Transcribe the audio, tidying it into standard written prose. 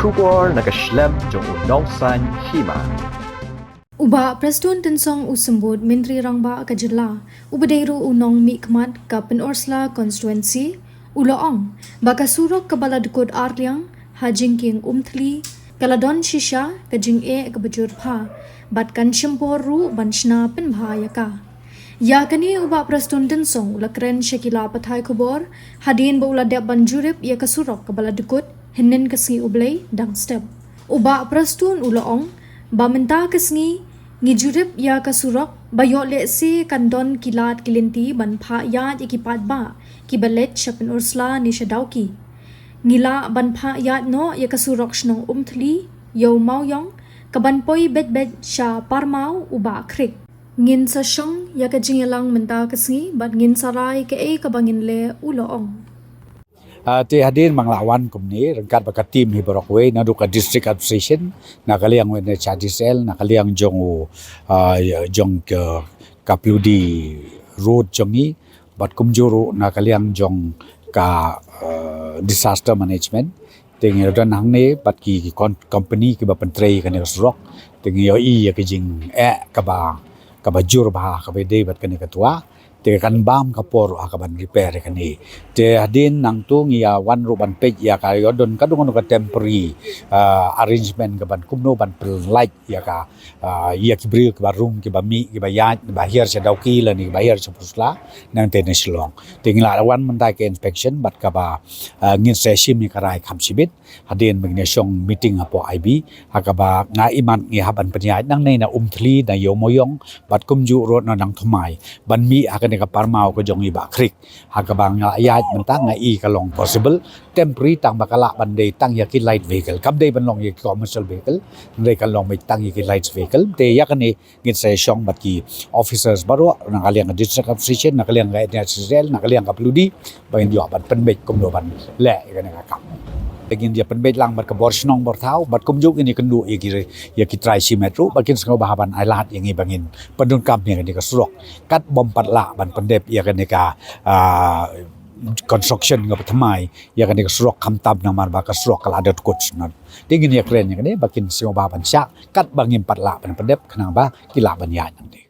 Shimpor nakaslem jong unongsan Hima. Uba Prestone tensong usembut Menteri Rangba Kajela ubadairu unong mikmat ka Penorsla constituency uloong baka Surok kabala Dkut Arliang hajing king umthli kaladon Shisha ka Jingeh ka bajurpha batkan Shimpor ru banshna Pynbha yaka ya kani uba Prestone tensong ulakren Shakila pathai khobor hadin ba uladap banjurip ya ka Surok kabala Dkut hinin kasngi ublay dang step uba Prestone uloong ba menta kasngi ngijurip ya ka Surok bayo le si kandon kilat kilinti ban pha ya ikipat ba kibalet shapen ursla ni shadauki ngila ban pha ya no ya ka Surok snong umthli yo mauyong kaban poi bet sha parmau uba khrik ngin sa shong ya ka jingelang menta kasngi bat ngin sarai ke e ka bangin le uloong ti hadin manglawan kumni rengkat baka tim hi Borokwe na duka district administration na kaliang wen chdisel na kaliang jong ke kapludi road jongi bat kumjuru na kaliang jong ka disaster management ting dan hang ne bat ki company ki ba pentrei kan Surok ting yo ya ki jing ka ba jur ba ka be de bat kan ketua te kan bam kapor akaban repair kan ni te hadin nang tu ngia wan ru ban pej ya ka yodon kadung ka temporary arrangement ka ban kumno ban light ya ka ya ki bril ka room ki ba mi ki ba ya ba hier se dauki la ni ba hier se pusla nang te ne silong te ngila wan man ta ke inspection bat ka ba ngin se sim ni karai kham sibit hadin meng ne song meeting apo IB akaba nga iman ngi haban penyai nang nei na umthli na yo moyong bat kumju ro na nang thumai ban mi akan ka parmau ko jong iba krik hakabang ayat mentang ngai kalong possible temporary tang bakala bandai tang yaki light vehicle kabdai banlong yaki commercial vehicle ndai kalong mai tang yaki light vehicle te yakani ngin sa shong batki officers baro nang kaliang district administration na kaliang ga national na kaliang kapludi bangin dio ban penbek komdo ban le kan ka begin dia penbet lang bat kabor snong bor thau bat kumjuk ini kendu yaki try si metro bakin sengo bahaban ailat yang bangin pendun kam yang ni ka Surok kat bom patla ban pendep ya kan ka construction ngap thamai ya kan ka Surok khamtab namar ba ka Surok kala adat coach not tingin ya kren yang ni bakin sengo bahaban syak kat bangin patla ban pendep khanang ba kila ban ya nang